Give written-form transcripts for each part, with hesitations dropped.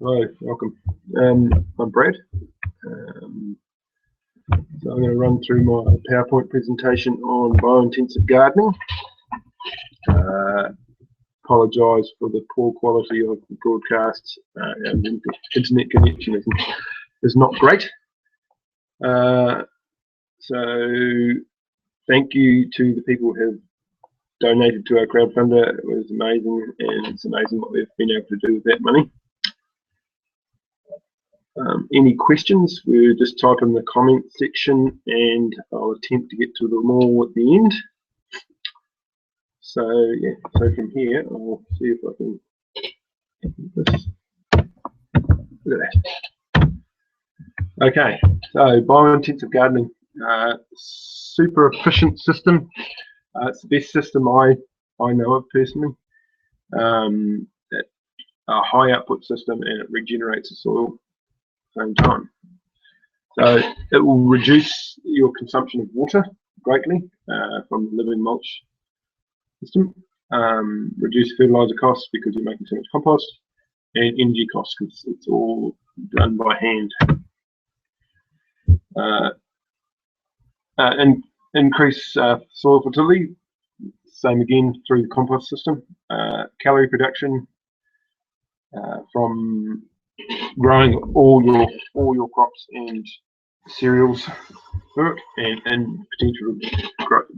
Hello, welcome. I'm Brad. So I'm going to run through my PowerPoint presentation on biointensive gardening. Apologise for the poor quality of the broadcasts. And the internet connection is not great. So thank you to the people who have donated to our crowdfunder. It was amazing, and it's amazing what we've been able to do with that money. Any questions, we'll just type in the comment section and I'll attempt to get to them all at the end. So yeah, so from here I'll see if I can do this. Look at that. Okay, so biointensive gardening, super efficient system. It's the best system I know of personally. A high output system, and it regenerates the soil same time. So it will reduce your consumption of water greatly from the living mulch system, reduce fertilizer costs because you're making so much compost, and energy costs because it's all done by hand. And increase soil fertility, same again through the compost system. Calorie production from growing all your crops and cereals through it, and potential growth.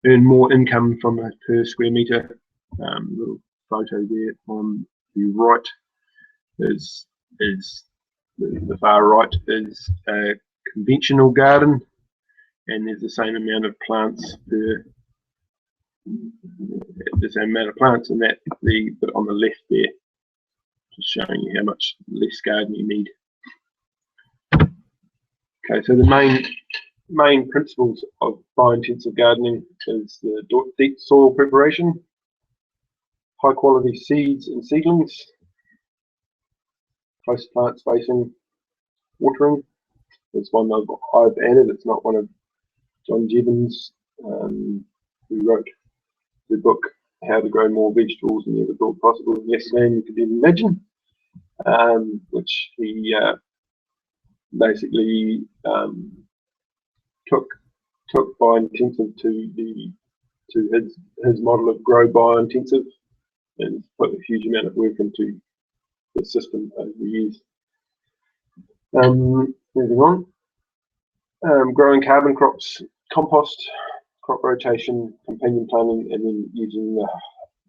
Earn more income from a per square metre. Little photo there on the right is the far right is a conventional garden, and there's the same amount of plants per and that but on the left there, just showing you how much less garden you need. Okay, so the main principles of biointensive gardening is the deep soil preparation, high quality seeds and seedlings, close plant spacing, watering. It's one I've added. It's not one of John Jeavon's, who wrote the book How to Grow More Vegetables Than You Ever Thought Possible in Yesterday You Could Even Imagine, which he basically took biointensive to his model of grow biointensive, and put a huge amount of work into the system over the years. Moving on, growing carbon crops, compost, crop rotation, companion planting, and then using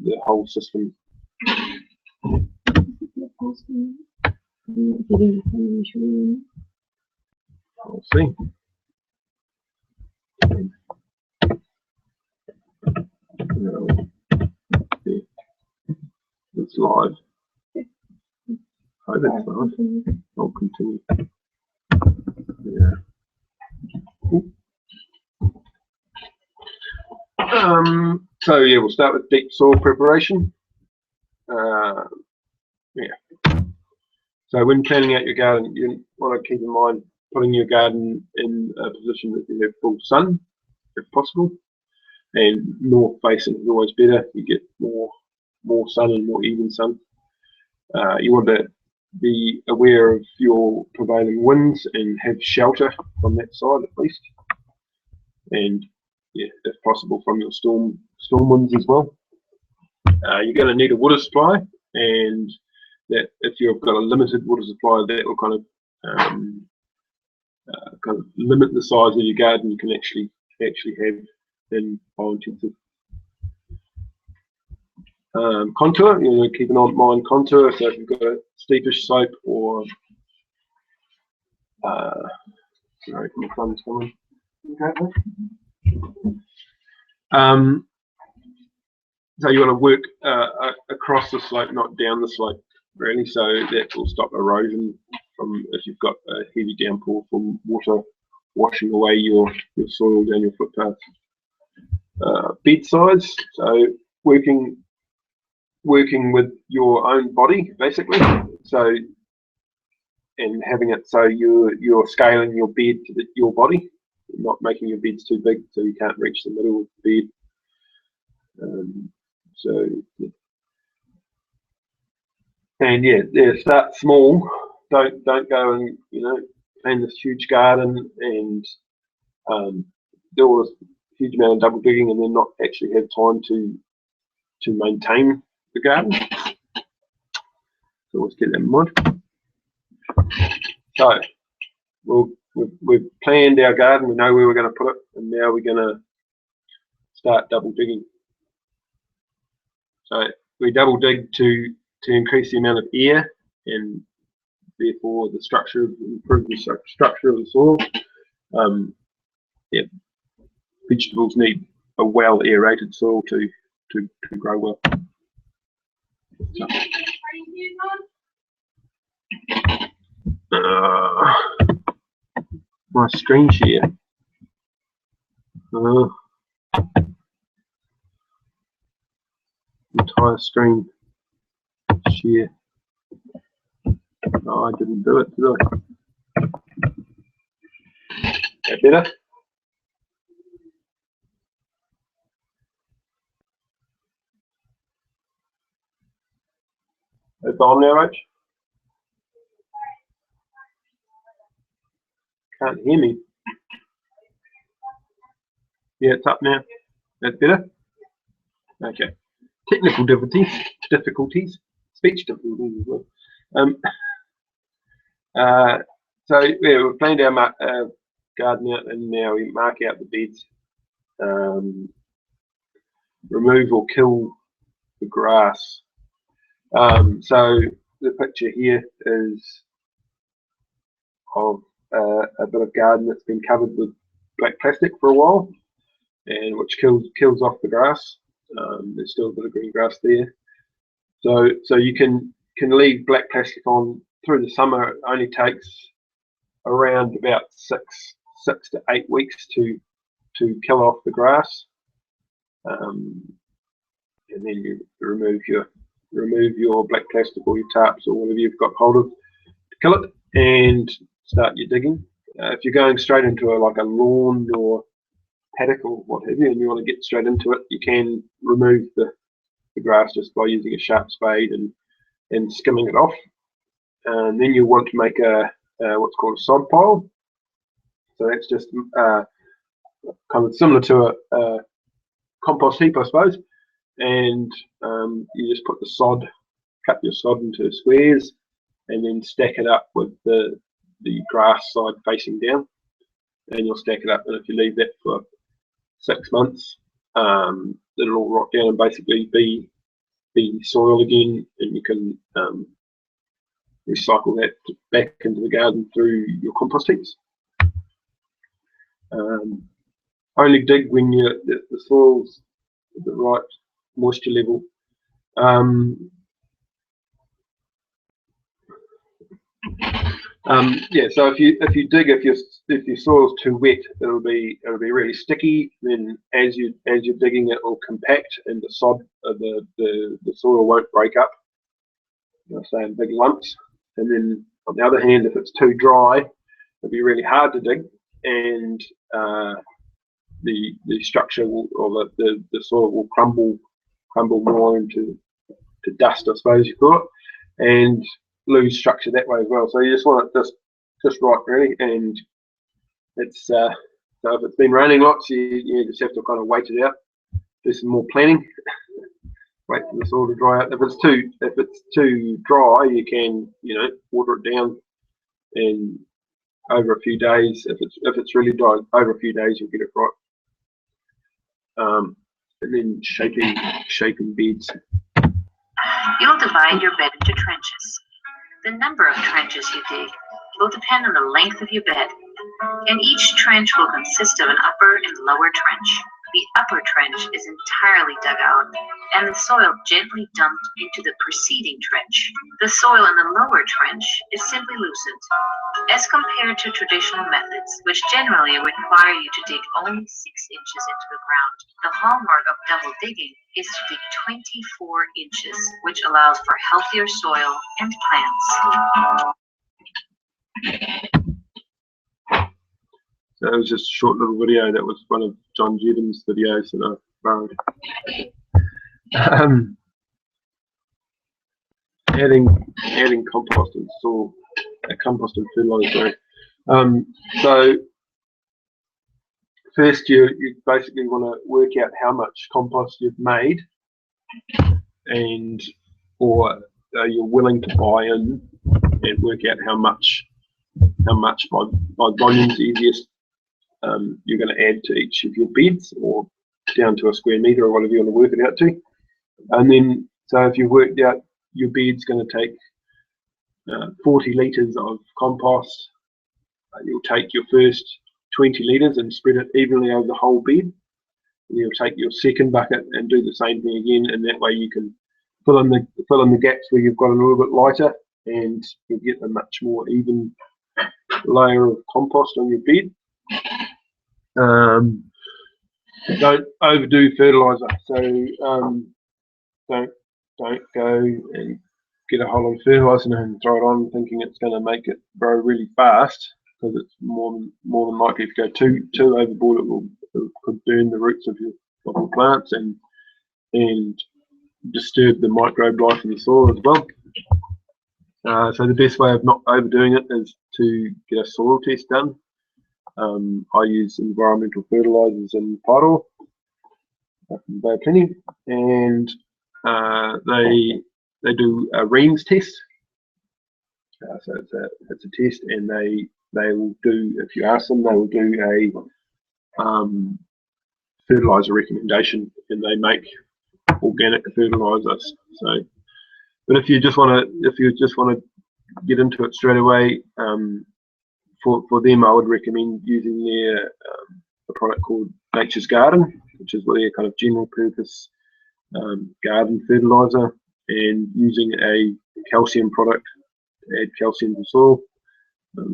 the whole system. I'll see. No. It's live. Oh, that's live. I'll continue. Yeah. So yeah, we'll start with deep soil preparation. Yeah. So when planning out your garden, you want to keep in mind putting your garden in a position that you have full sun, if possible, and north facing is always better. You get more sun and more even sun. You want to be aware of your prevailing winds and have shelter from that side at least, and yeah, if possible from your storm winds as well. You're going to need a water supply, and that if you've got a limited water supply, that will kind of limit the size of your garden you can actually have in biointensive. Contour, you know, keep an eye on contour. So if you've got a steepish slope or sorry, my thumb's coming. So you want to work across the slope, not down the slope, really. So that will stop erosion from if you've got a heavy downpour from water washing away your soil down your footpath. Bed size, so working with your own body basically. So and having it so you're scaling your bed to your body, not making your beds too big so you can't reach the middle of the bed. So yeah. And yeah, start small. Don't go and plan this huge garden and do all this huge amount of double digging and then not actually have time to maintain the garden. So let's get that in mind. So we've planned our garden. We know where we're going to put it, and now we're going to start double digging. So we double dig to increase the amount of air and therefore the structure, improve the structure of the soil. Yeah, vegetables need a well aerated soil to grow well. So, my screen share. Entire screen share. No, I didn't do it, did I? That better? It's on now, Rach? Can't hear me. Yeah, it's up now. That's better? Okay. Technical difficulties, speech difficulties as well. So yeah, we've planned our garden out, and now we mark out the beds, remove or kill the grass. So the picture here is of a bit of garden that's been covered with black plastic for a while, and which kills off the grass. There's still a bit of green grass there. So you can leave black plastic on through the summer. It only takes around about six to 8 weeks to kill off the grass, and then you remove your black plastic or your tarps or whatever you've got hold of to kill it, and start your digging. If you're going straight into like a lawn or paddock or what have you, and you want to get straight into it, you can remove the grass just by using a sharp spade and skimming it off. And then you want to make a what's called a sod pile. So that's just kind of similar to a compost heap, I suppose. And you just put the sod, cut your sod into squares, and then stack it up with the grass side facing down. And you'll stack it up, and if you leave that for 6 months, it'll all rot down and basically be soil again, and you can recycle that back into the garden through your compost heaps. Only dig when the soil's at the right moisture level. Yeah, so if you dig, if your soil's too wet, it'll be really sticky. Then as you're digging, it will compact, and the sod, the soil won't break up. I'll say in big lumps. And then on the other hand, if it's too dry, it'll be really hard to dig, and the structure will, or the soil will crumble more into dust, I suppose you call it, and lose structure that way as well. So you just want it just right, really. And it's so if it's been raining lots, you just have to kind of wait it out, do some more planning, wait for the soil to dry out. If it's too dry, you can water it down, and over a few days, if it's really dry, over a few days you'll get it right. And then shaping beds. You'll divide your bed into trenches. The number of trenches you dig will depend on the length of your bed, and each trench will consist of an upper and lower trench. The upper trench is entirely dug out, and the soil gently dumped into the preceding trench. The soil in the lower trench is simply loosened. As compared to traditional methods, which generally require you to dig only 6 inches into the ground, the hallmark of double digging is to dig 24 inches, which allows for healthier soil and plants. So it was just a short little video. That was one of John Jeavon's videos that I borrowed. adding compost and soil, compost and fertilizer. So first, you basically want to work out how much compost you've made, or you're willing to buy in, and work out how much by volume's easiest you're going to add to each of your beds, or down to a square metre or whatever you want to work it out to. And then, so if you've worked out your bed's going to take 40 litres of compost, you'll take your first 20 litres and spread it evenly over the whole bed. You'll take your second bucket and do the same thing again, and that way you can fill in the gaps where you've got a little bit lighter, and you'll get a much more even layer of compost on your bed. Don't overdo fertilizer, so don't go and get a whole lot of fertilizer and throw it on thinking it's going to make it grow really fast, because it's more than likely if you go too overboard, it could burn the roots of your plants and disturb the microbe life in the soil as well. So the best way of not overdoing it is to get a soil test done. I use environmental fertilizers in Paro, Bay of Plenty, and they do a Reams test. So it's a test, and they will do, if you ask them, they will do a fertilizer recommendation, and they make organic fertilizers. So, but if you just want to get into it straight away, for them, I would recommend using a product called Nature's Garden, which is their kind of general purpose garden fertilizer, and using a calcium product to add calcium to soil.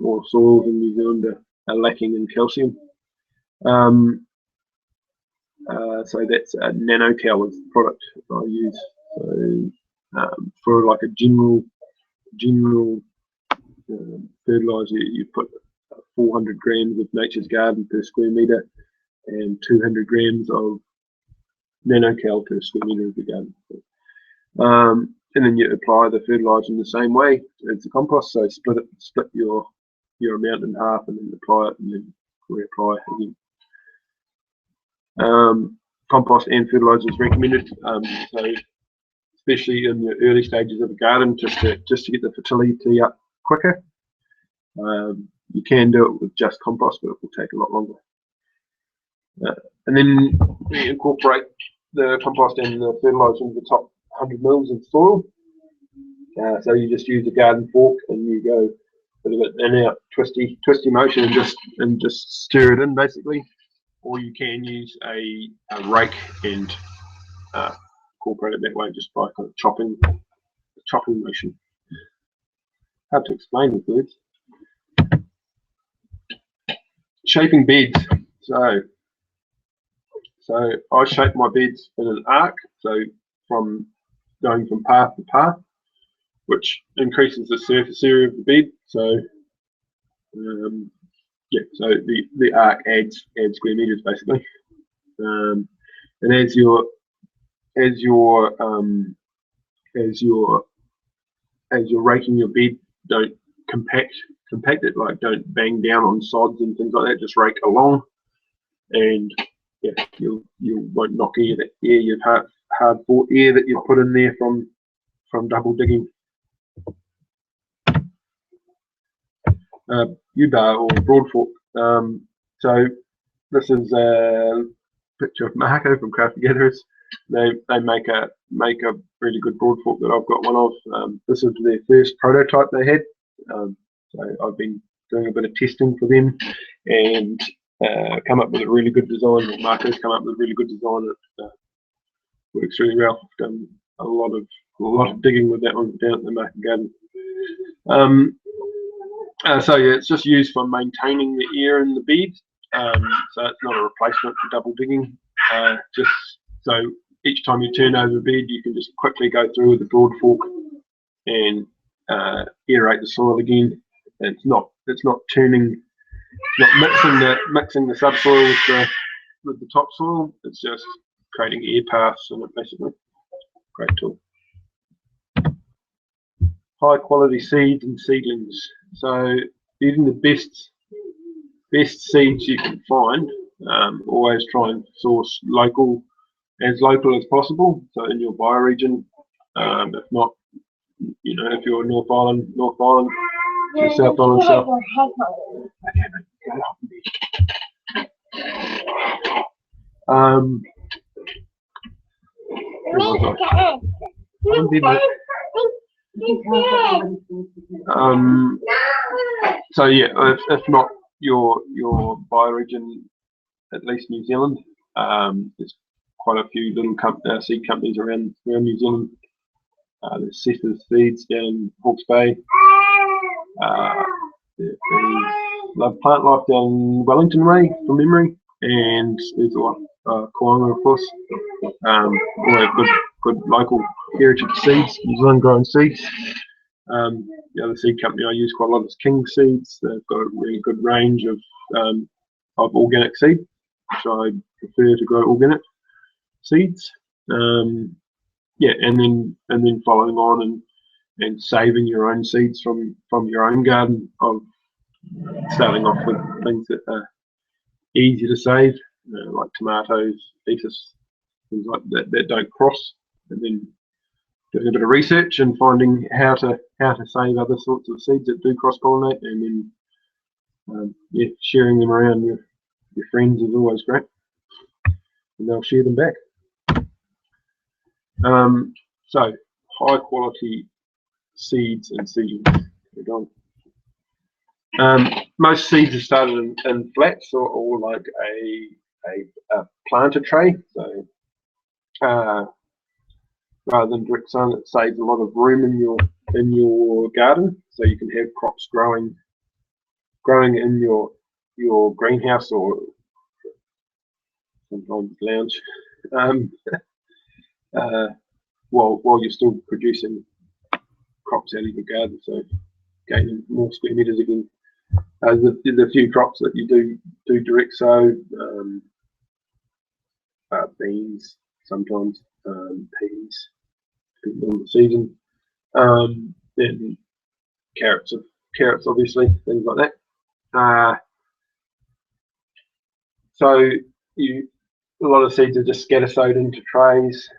All soils in New Zealand are lacking in calcium. So that's a NanoCal is the product I use. So for like a general fertilizer, you put 400 grams of Nature's Garden per square metre and 200 grams of NanoCal per square metre of the garden. And then you apply the fertilizer in the same way as the compost. So split your amount in half, and then apply it, and then reapply again. Compost and fertilizer is recommended. So especially in the early stages of a garden, just to get the fertility up quicker. You can do it with just compost, but it will take a lot longer. And then we incorporate the compost and the fertilizer into the top 100 mils of soil. So you just use a garden fork, and you go a bit of it in and out, twisty motion, and just stir it in basically. Or you can use a rake and incorporate it that way, just by kind of chopping motion. Hard to explain with words. Shaping beds. So I shape my beds in an arc, so going from path to path, which increases the surface area of the bed. So so the arc adds square meters basically. And as you're raking your bed, don't compact it, like don't bang down on sods and things like that. Just rake along, and you won't knock air you've hard fought air that you've put in there from double digging. U-bar or broad fork. So this is a picture of Marco from Craft Gatherers. They make a really good broad fork that I've got one of. This is their first prototype they had. So I've been doing a bit of testing for them, and come up with a really good design. Marco's come up with a really good design that works really well. I've done a lot of digging with that one down at the market garden. So yeah, it's just used for maintaining the air in the bed. So it's not a replacement for double digging. Just so each time you turn over the bed, you can just quickly go through with the broad fork and aerate the soil again. It's not turning, not mixing the subsoil with the topsoil. It's just creating air paths in it basically. Great tool. high quality seeds and seedlings. So using the best seeds you can find. Always try and source as local as possible. So in your bioregion. If not, if you're North Island, you're South Island, South. So yeah, if not your bioregion, at least New Zealand. There's quite a few little seed companies around New Zealand. There's Cesar's Seeds down Hawke's Bay. There's Love Plant Life down Wellington Way, from memory, and there's Koanga, of course. All have good local heritage seeds, New Zealand grown seeds. The other seed company I use quite a lot is King Seeds. They've got a really good range of organic seed, which I prefer to grow organic seeds. And then following on and saving your own seeds from your own garden, of starting off with things that are easy to save, like tomatoes, lettuce, things like that don't cross, and then doing a bit of research and finding how to save other sorts of seeds that do cross pollinate, and then sharing them around your friends is always great, and they'll share them back. So high quality seeds and seedlings. Most seeds are started in flats or like a planter tray. So rather than direct sun, it saves a lot of room in your garden. So you can have crops growing in your greenhouse, or sometimes lounge, while you're still producing crops out of your garden. So gaining more square meters again. There's a few crops that you do direct sow, beans, sometimes peas, depending on the season. Then carrots, obviously, things like that. So a lot of seeds are just scatter sowed into trays,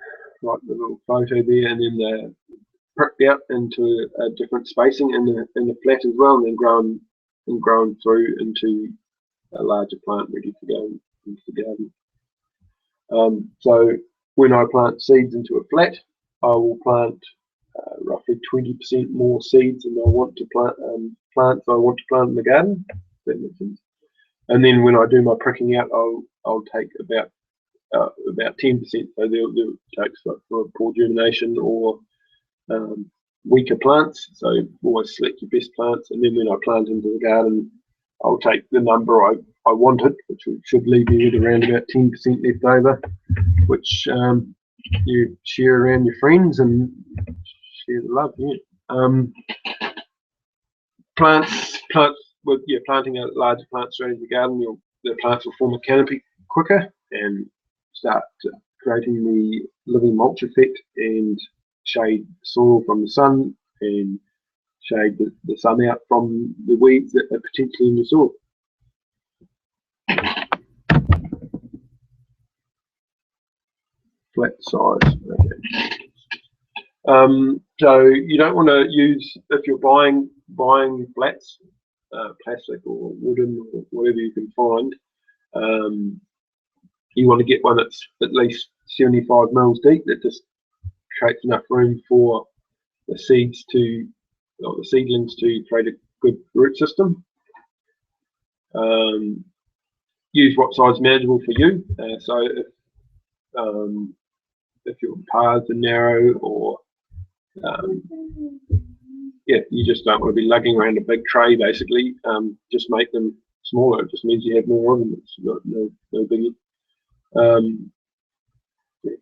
like the little photo there, and then they're pricked out into a different spacing in the flat as well, and then grown through into a larger plant ready to go into the garden. So when I plant seeds into a flat, I will plant roughly 20% more seeds than I want to plant in the garden. If that makes sense. And then when I do my pricking out, I'll take about 10%. So they'll take for poor germination or weaker plants. So always select your best plants, and then when I plant into the garden, I'll take the number I wanted, which should leave you with around about 10% left over, which you share around your friends and share the love. Yeah. Planting a larger plant straight into the garden, the plants will form a canopy quicker and start creating the living mulch effect and shade soil from the sun and shade the sun out from the weeds that are potentially in the soil. Flat size. Okay. So you don't want to use, if you're buying flats, plastic or wooden or whatever you can find. You want to get one that's at least 75 mils deep, that just creates enough room for the seedlings to create a good root system. Use what size is manageable for you. So if your paths are narrow, or you just don't want to be lugging around a big tray. Basically, just make them smaller. It just means you have more of them. It's no biggie.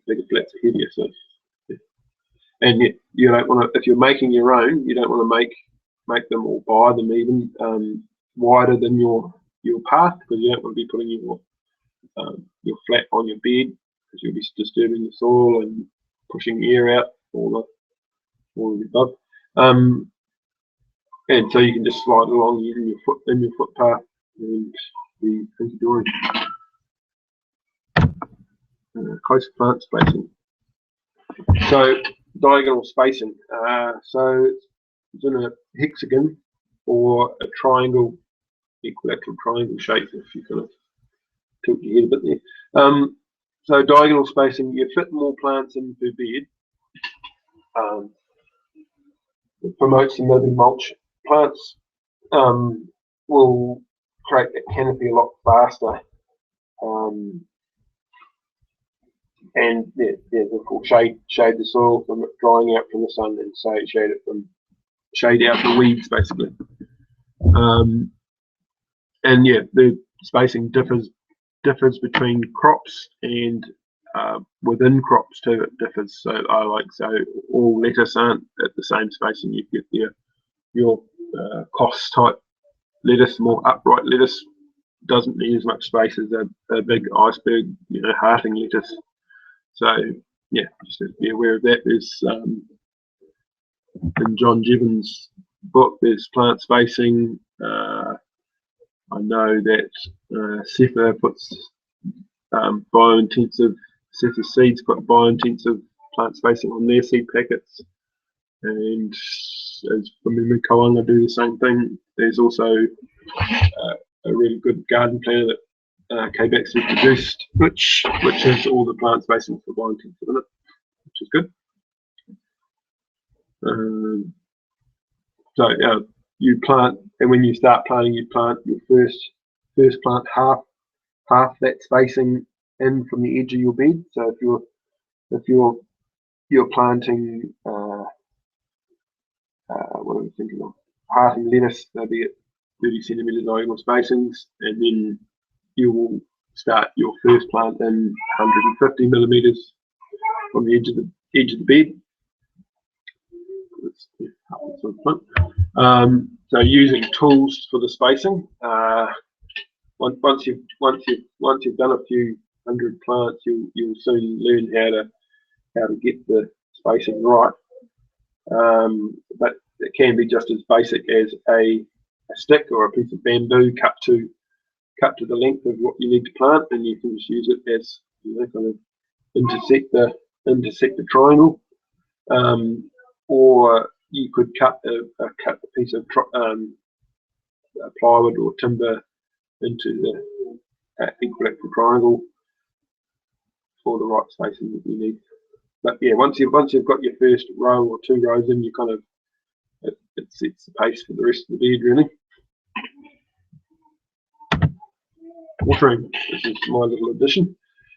Bigger flats are heavier, so. And yet you don't want to, if you're making your own, you don't want to make them or buy them even wider than your path, because you don't want to be putting your flat on your bed, because you'll be disturbing the soil and pushing air out, all of the above. and so you can just slide along using your footpath and the drawing. Close plant spacing. So diagonal spacing. So it's in a hexagon or a triangle, equilateral triangle shape. If you kind of tilt your head a bit there. So diagonal spacing, you fit more plants in per bed. It promotes the living mulch. Plants will create that canopy a lot faster, and therefore shade the soil from it drying out from the sun, and shade out the weeds basically. And yeah, the spacing differs between crops and within crops too. It differs. So all lettuce aren't at the same spacing. You get your Kos type lettuce, more upright lettuce, doesn't need as much space as a big iceberg, hearting lettuce. So yeah, just to be aware of that. There's in John Jeavon's book, there's plant spacing. I know that Sefa puts Sefa Seeds put biointensive plant spacing on their seed packets, and as from memory, Koanga do the same thing. There's also a really good garden planner that K-Bax has produced, which has all the plant spacing for biointensive in it, which is good. So you plant, and when you start planting, you plant your first plant half that spacing in from the edge of your bed. So if you're planting what am I thinking of? Hearting lettuce, they'll be at 30 centimetre diagonal spacings, and then you will start your first plant in 150 millimetres from the edge of the bed. So using tools for the spacing. Once you've done a few hundred plants, you'll soon learn how to get the spacing right. But it can be just as basic as a stick or a piece of bamboo cut to the length of what you need to plant, and you can just use it as kind of intersect the triangle. Or you could cut a piece of plywood or timber into the equilateral triangle for the right spacing that you need. But yeah, once you've got your first row or two rows in, you kind of it sets the pace for the rest of the bed really. Watering, this is my little addition.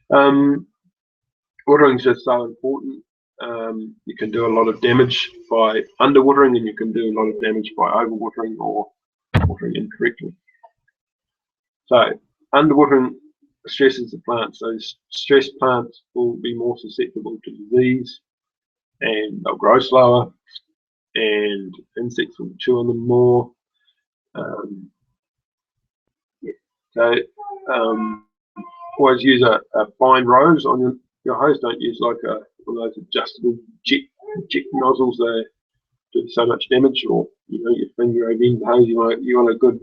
Watering is just so important. You can do a lot of damage by underwatering, and you can do a lot of damage by overwatering or watering incorrectly. So underwatering stresses the plants. So stressed plants will be more susceptible to disease, and they'll grow slower, and insects will chew on them more. Always use a fine rose on your hose. Don't use like one of those adjustable jet nozzles. They do so much damage. Or your finger over the hose. You want a good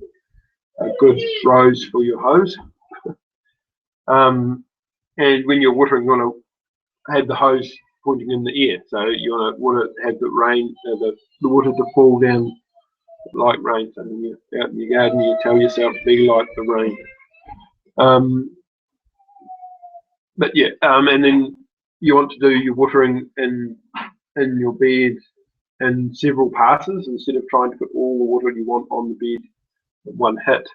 rose for your hose. And when you're watering, you want to have the hose pointing in the air. So you want to have the rain, the water to fall down like rain. So when you're out in your garden, you tell yourself, be like the rain. But yeah, and then you want to do your watering in your bed in several passes instead of trying to put all the water you want on the bed in one hit.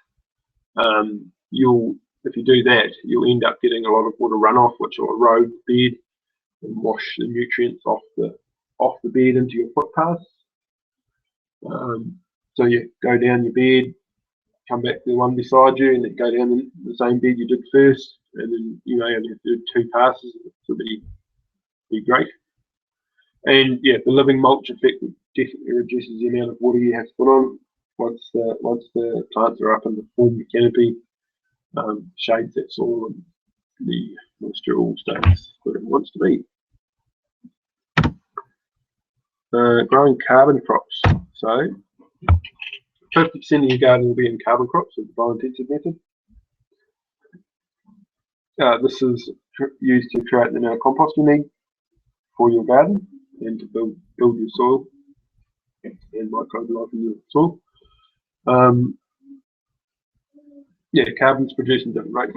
If you do that, you'll end up getting a lot of water runoff, which will erode the bed and wash the nutrients off the bed into your footpaths. So you go down your bed, come back to the one beside you, and then go down the same bed you did first, and then you may only have to do 2 passes. It will be great. And yeah, the living mulch effect definitely reduces the amount of water you have to put on once the plants are up and form the canopy. Shades that soil, and the moisture all stays where it wants to be. Growing carbon crops. So 50% of your garden will be in carbon crops with the biointensive method. This is used to create the amount of compost you need for your garden and to build your soil and microbe life in your soil. Carbon's produced in different rates.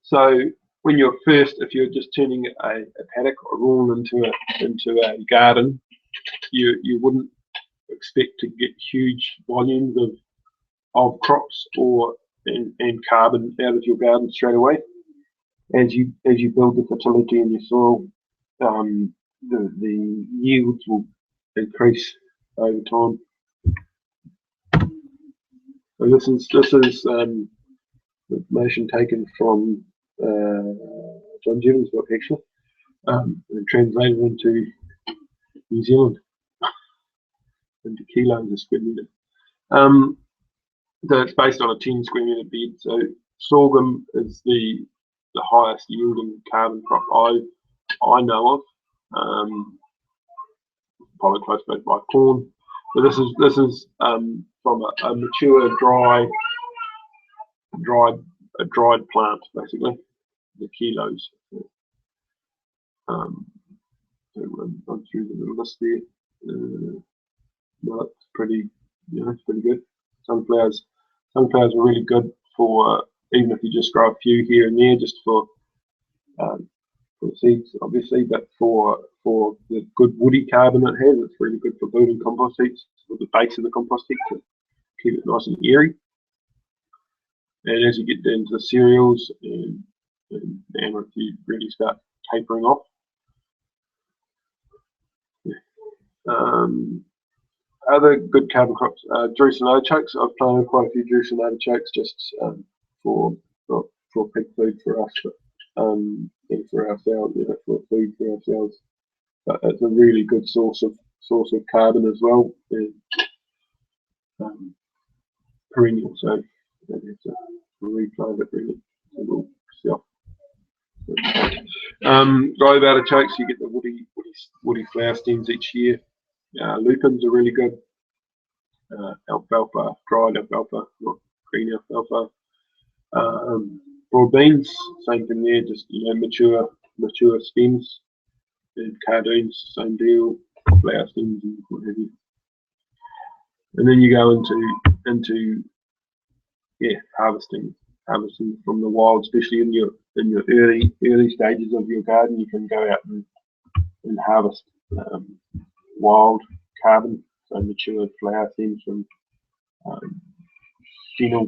So when you're if you're just turning a paddock or a lawn into a garden, you wouldn't expect to get huge volumes of crops and carbon out of your garden straight away. As you build the fertility in your soil, the yields will increase over time. So this is information taken from Jeavon's book, actually, and translated into New Zealand into kilos a square metre. So it's based on a 10 square metre bed. So sorghum is the highest yielding carbon crop I know of. Followed closely by corn. So this is from a mature dried plant, basically. The kilos. So run through the little list there. Well, it's pretty, it's pretty good. Sunflowers are really good for, even if you just grow a few here and there, just for the seeds, obviously, but for the good woody carbon it has, it's really good for building compost heaps, for the base of the compost heap to keep it nice and airy. And as you get into the cereals and if you really start tapering off. Other good carbon crops, juice and artichokes. I've planted quite a few juice and artichokes just for pig food for us, but, and for ourselves, for food for ourselves. But it's a really good source of carbon as well, and perennial. So you have to replant it really. Dried artichokes, you get the woody flower stems each year. Lupins are really good. Alfalfa, dried alfalfa, not green alfalfa. Broad beans, same thing there, just mature stems. And cardoons, same deal, flower stems and what have you. And then you go into harvesting from the wild, especially in your early stages of your garden. You can go out and harvest wild carbon, so matured flower stems from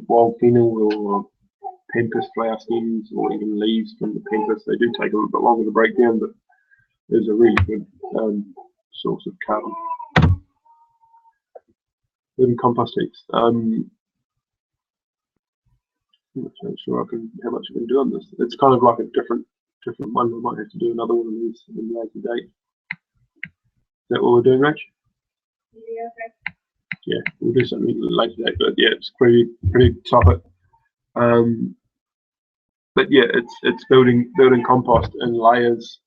wild fennel or pampas flower stems, or even leaves from the pampas. They do take a little bit longer to break down, but there's a really good source of carbon. Living compost heaps. I'm not so sure how much I can do on this. It's kind of like a different one. We might have to do another one of these in a later date. Is that what we're doing, Rach? Yeah, okay. Yeah, we'll do something later date, but yeah, it's pretty topic. But yeah, it's building compost in layers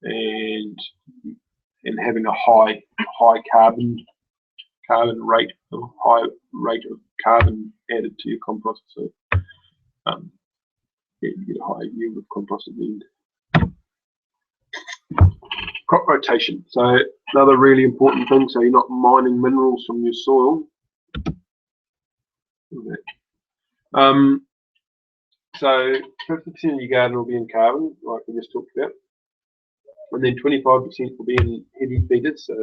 and having a high carbon rate, or high rate of carbon added to your compost. So you get a high yield of compost at the end. Crop rotation. So another really important thing. So you're not mining minerals from your soil. Okay. So 50% of your garden will be in carbon, like we just talked about, and then 25% will be in heavy feeders. So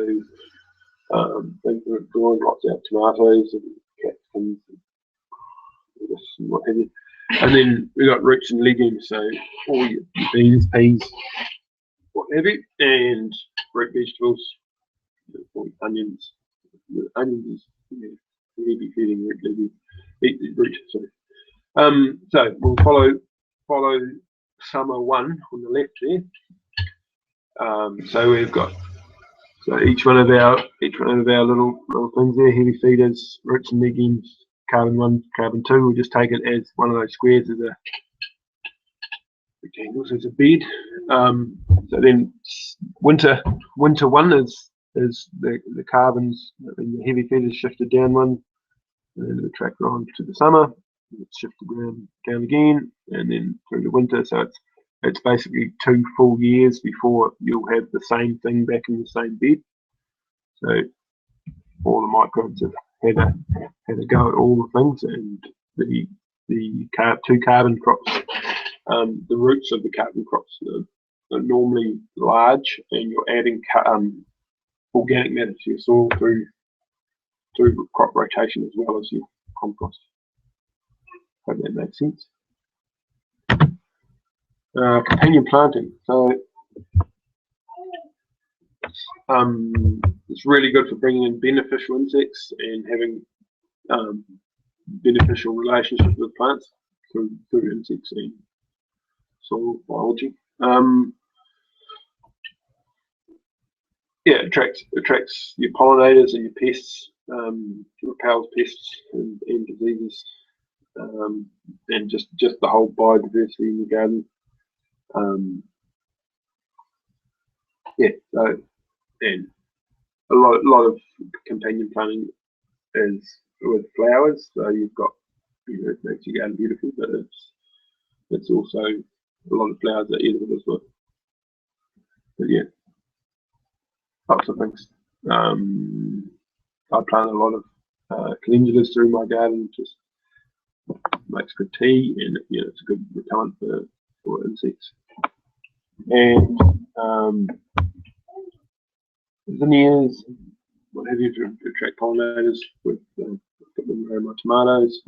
things that are drawing lots out, tomatoes and capsicums and what have you. And then we've got roots and legumes, so all your beans, peas, what have you, and root vegetables, onions. The onions is heavy feeding root legume. So we'll follow summer one on the left there. So we've got each one of our little things there, heavy feeders, roots and legumes, carbon 1, carbon 2. We'll just take it as one of those squares as a rectangles as a bed. So then winter 1 is is the carbons and the heavy feathers shifted downwind, and then the tractor on to the summer, it's shifted down again, and then through the winter. So it's basically 2 full years before you'll have the same thing back in the same bed. So all the microbes have had a go at all the things, and the 2 carbon crops, the roots of the carbon crops are normally large, and you're adding organic matter to your soil through crop rotation as well as your compost. Hope that makes sense. Companion planting. So it's really good for bringing in beneficial insects and having beneficial relationships with plants through insects and soil biology. Yeah, attracts your pollinators and your pests, repels pests and diseases, and just the whole biodiversity in the garden. Yeah, so, and a lot of companion planting is with flowers. So you've got, it makes your garden beautiful, but it's also a lot of flowers are edible as well. But yeah, lots of things. I plant a lot of calendulas through my garden. Just makes good tea, and it's a good repellent for insects. And zinnias, what have you, to attract pollinators. With put them around my tomatoes.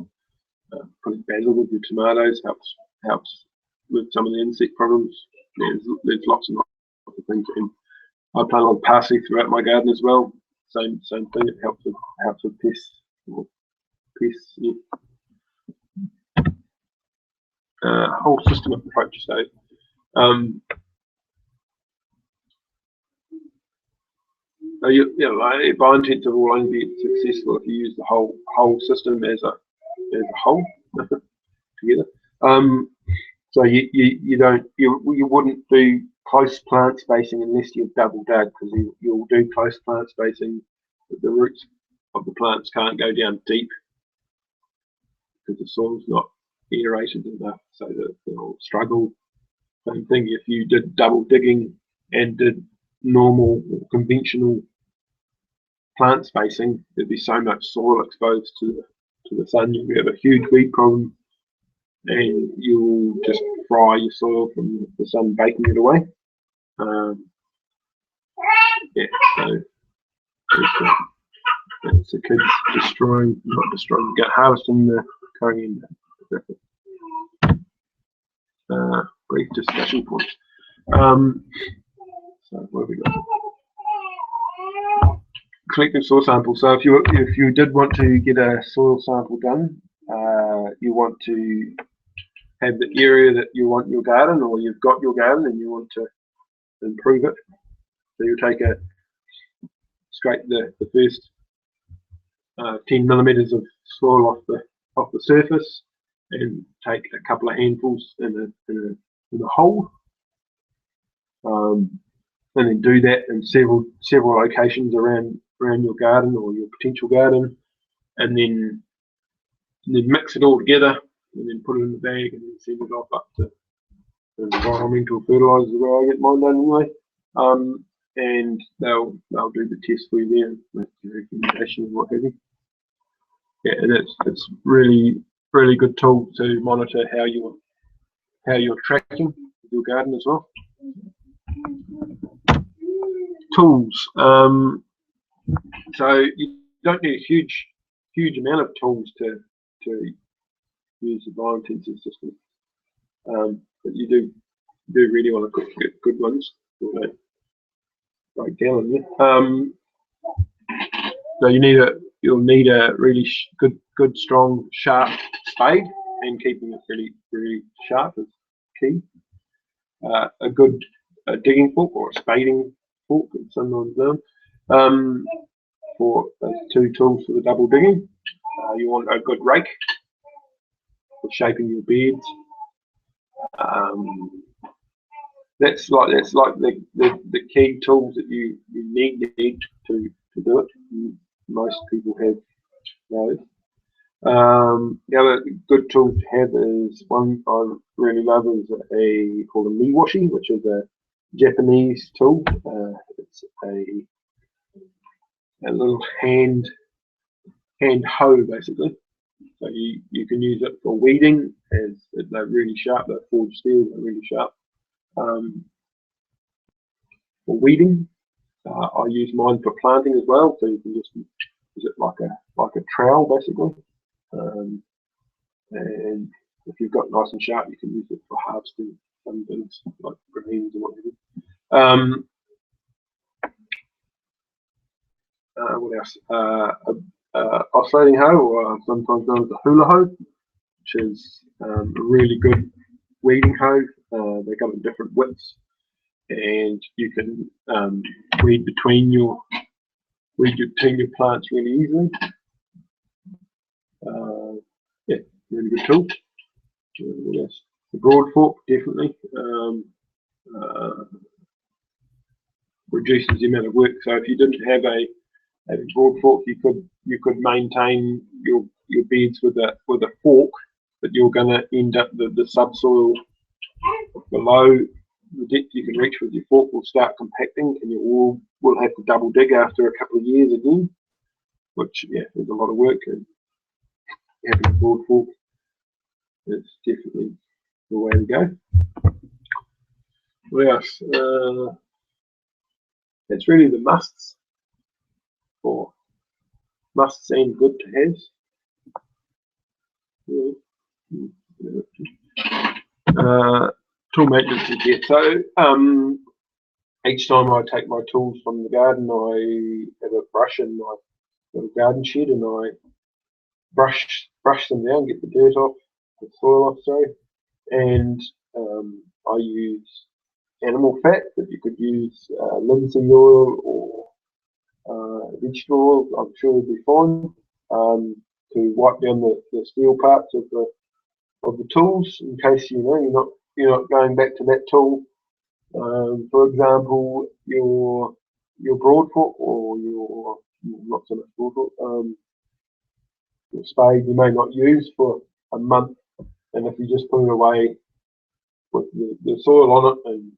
Putting basil with your tomatoes helps with some of the insect problems. There's lots and lots of things. And I plant a lot of parsley throughout my garden as well. Same thing. It helps with pests. Yeah. Whole system approach. So biointensive will only be successful if you use the whole system as a whole together. So you wouldn't do close plant spacing unless you've double dug, because you'll do close plant spacing, but the roots of the plants can't go down deep because the soil's not aerated enough, so that they'll struggle. Same thing if you did double digging and did normal or conventional plant spacing, there'd be so much soil exposed to the sun, you'll have a huge weed problem, and you'll just fry your soil from the sun baking it away. Yeah, so it's the kids harvesting the coriander. Brief discussion point. So what have we got? Collecting soil sample. So if you did want to get a soil sample done, you want to have the area that you want your garden, or you've got your garden and you want to improve it. So you scrape the first 10 millimeters of soil off the surface, and take a couple of handfuls in a hole, and then do that in several locations around your garden or your potential garden, and then mix it all together, and then put it in the bag, and then send it off up to environmental fertilizers, where I get mine done anyway. And they'll do the test for you there, make your recommendation and what have you. Yeah, and it's really good tool to monitor how you're tracking your garden as well. Tools. So you don't need a huge amount of tools to use the biointensive system, but you do really want to get good ones. Break down on you. So you'll need a really good strong sharp spade, and keeping it really sharp is key. A good digging fork, or a spading fork, it's sometimes known, for those 2 tools for the double digging. You want a good rake for shaping your beds. that's like the key tools that you need to do it. Most people have those. The other good tool to have is one I really love is called a miwashi, which is a Japanese tool. It's a little hand hoe basically. So you can use it for weeding, as they're really sharp. They're forged steel, they're really sharp. For weeding, I use mine for planting as well. So you can just use it like a trowel basically. And if you've got nice and sharp, you can use it for harvesting some things like greens and whatever. What else? Oscillating hoe, or sometimes known as a hula hoe, which is a really good weeding hoe. They come in different widths, and you can weed between your plants really easily. Yeah, really good tool. What else? The broad fork definitely reduces the amount of work. So if you didn't have a broad fork, you could maintain your beds with a fork, but you're going to end up the subsoil below the depth you can reach with your fork will start compacting, and you will have to double dig after a couple of years again, which is a lot of work. And having a broad fork is definitely the way to go. What else? It's really the musts, or musts and good to have. Tool maintenance again. So each time I take my tools from the garden, I have a brush in my little garden shed, and I brush them down, get the dirt off, the soil off, sorry, and I use animal fat, but you could use linseed oil or vegetable oil. I'm sure would be fine, to wipe down the steel parts of the tools, in case you're not going back to that tool. For example, your broad fork, or your not so much broad fork, your spade you may not use for a month, and if you just put it away with the soil on it and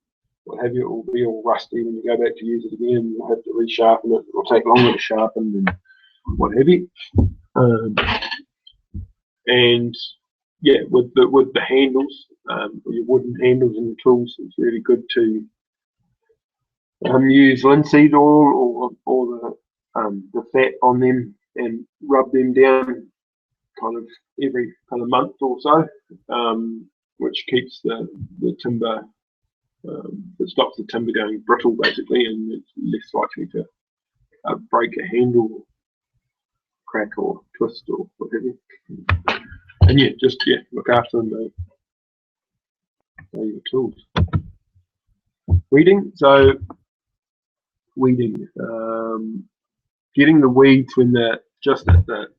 what have you, it will be all rusty when you go back to use it again. You'll have to resharpen it. It will take longer to sharpen and what have you. And yeah, with the handles, your wooden handles and the tools, it's really good to use linseed oil or the fat on them and rub them down kind of every kind of month or so, which keeps the timber, it stops the timber going brittle basically, and it's less likely to break a handle, crack or twist or whatever. And just look after them. They're your tools. Weeding. So weeding, getting the weeds when they're just at the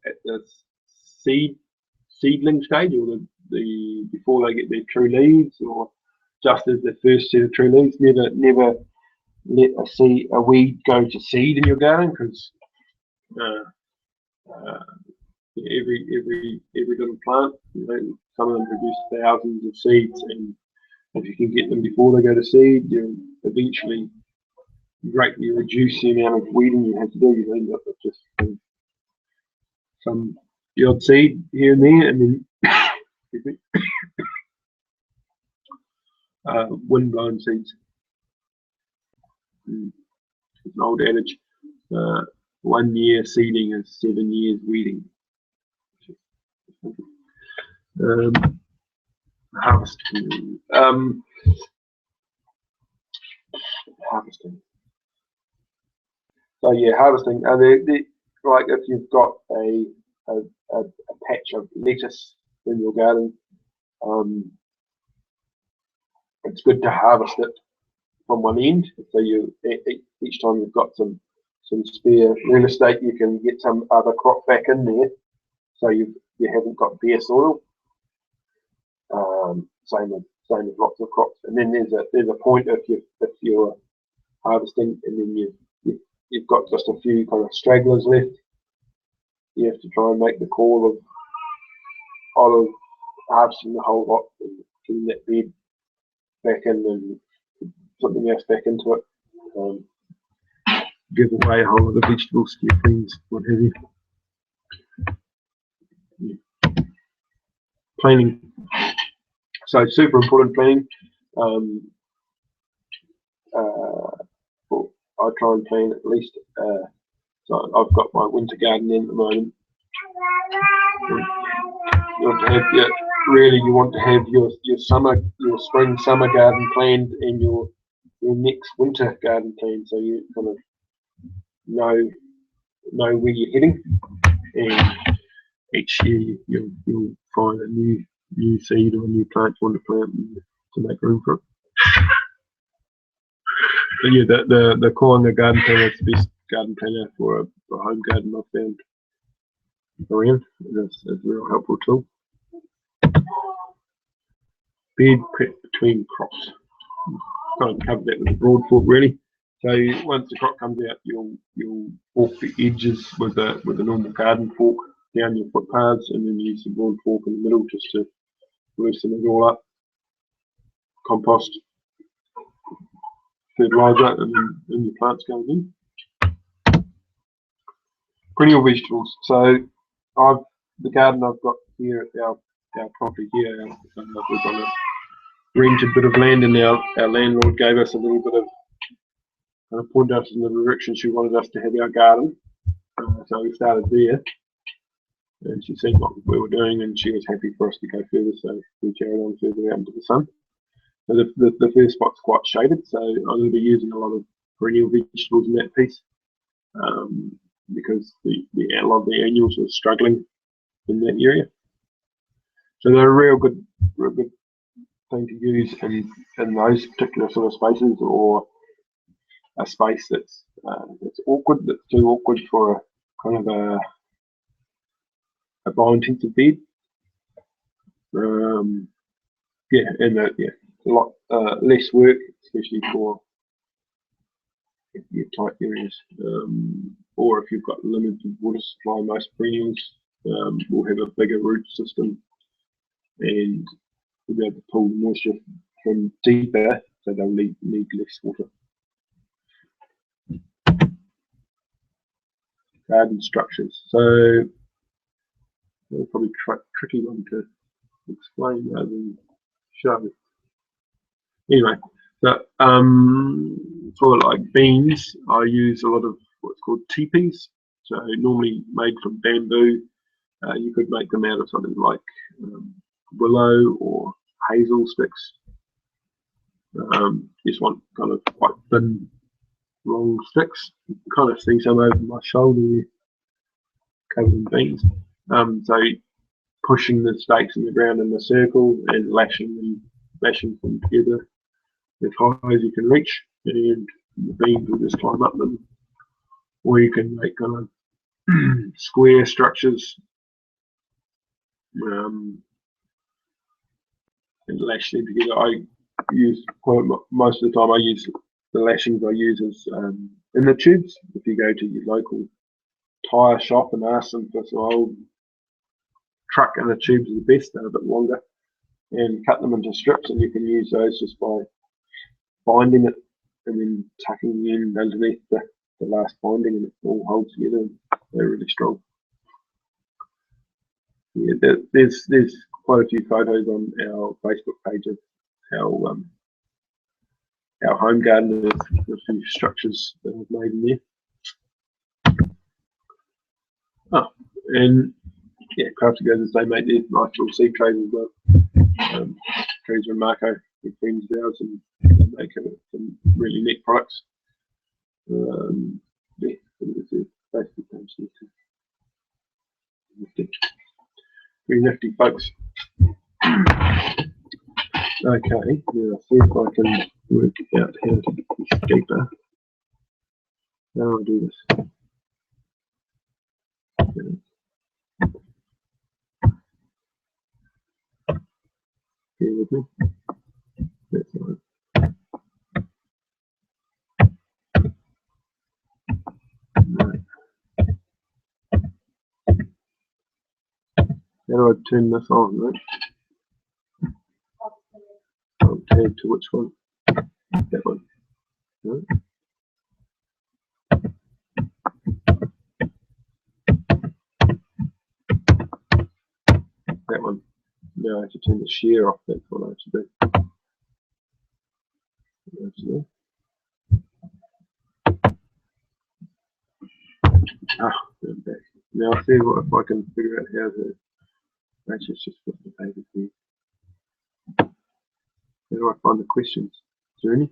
seedling stage, or the before they get their true leaves, or just as the first set of true leaves. Never let a weed go to seed in your garden, because every little plant, some of them produce thousands of seeds, and if you can get them before they go to seed, you'll eventually greatly reduce the amount of weeding you have to do. You end up with just the odd seed here and there, and then wind-blown seeds. It's an old adage. 1 year seeding is 7 years weeding. Harvesting. Harvesting. So harvesting. Like if you've got a patch of lettuce in your garden, it's good to harvest it from one end. So each time you've got some spare real estate, you can get some other crop back in there, so you haven't got bare soil. same with lots of crops. And then there's a point if you're harvesting, and then you've got just a few kind of stragglers left. You have to try and make the call of harvesting the whole lot and getting that bed back in and something else back into it. Give away a whole lot of vegetables to your friends, what have you. Yeah. Planning. So super important planning. Well, I try and plan at least. So I've got my winter garden in at the moment. You want to have you want to have your spring summer garden planned and your next winter garden planned, so you kind of know where you're heading, and each year you'll find a new seed or a new plant you want to plant to make room for it. But yeah, the Koanga garden planner is the best garden planner for a home garden I've found around. It's a real helpful tool. Bed prep between crops. Kind of covered that with a broad fork really. So once the crop comes out, you'll fork the edges with a normal garden fork down your footpaths, and then use the broad fork in the middle just to loosen it all up. Compost, fertiliser, and then your plants go in. Perennial vegetables. So the garden I've got here at our property here, we've got a rented bit of land, and our landlord gave us a little bit of pointed us in the direction she wanted us to have our garden. So we started there, and she seen what we were doing, and she was happy for us to go further, so we carried on further out into the sun. So the first spot's quite shaded, so I'm going to be using a lot of perennial vegetables in that piece, because a lot of the annuals are struggling in that area. So they're a real good thing to use in those particular sort of spaces, or a space that's awkward, that's too awkward for a kind of a bio-intensive bed. A lot less work, especially for your tight areas, or if you've got limited water supply. Most perennials will have a bigger root system, and you'll be able to pull moisture from deeper, so they'll need less water. Garden structures. So they're probably tricky one to explain rather than show. Anyway, so for like beans, I use a lot of what's called teepees. So normally made from bamboo. You could make them out of something like willow or hazel sticks. This one kind of quite thin, long sticks. You can kind of see some over my shoulder there, covered in beans. So pushing the stakes in the ground in a circle and lashing them together as high as you can reach, and the beans will just climb up them. Or you can make kind of square structures and lash them together. I use most of the time. I use the lashings I use as in the tubes. If you go to your local tyre shop and ask them for some old truck and the tubes are the best, they're a bit longer, and cut them into strips, and you can use those just by binding it and then tucking the end underneath the last binding, and it all holds together, and they're really strong. Yeah, there's quite a few photos on our Facebook page of our home garden, with a few structures that I've made in there. Oh, and yeah, Crafty Gozers, they make their nice little seed trays as well. Teresa and Marco, good friends of ours, and they make some really neat products. Yeah, it's a Facebook page. Pretty nifty folks. Okay, now I'll see if I can work out how to get this deeper. How do I do this? Bear with me. That's all right. Right. How do I turn this on, right? I'll tag to which one? That one. Right. That one. No, I have to turn the share off. That's what I have to do. Actually. I'm back. Now I'll see what if I can figure out how to. Actually, it's just put the paper here. How do I find the questions? Is there any?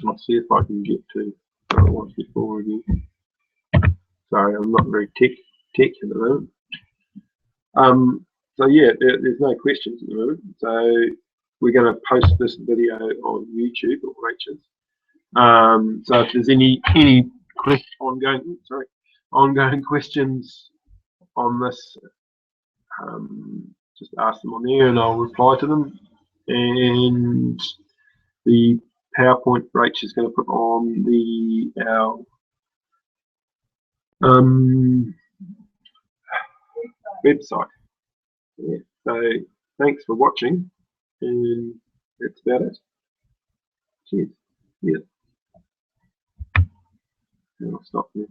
I'll see if I can get to what it was before again. Sorry, I'm not very tech at the moment. So yeah, there's no questions at the moment. So we're going to post this video on YouTube or Rachel's. So if there's any ongoing questions on this, just ask them on there and I'll reply to them. And the PowerPoint Rach is going to put on our website. Yeah. So thanks for watching, and that's about it. Cheers. Yeah. And I'll stop there.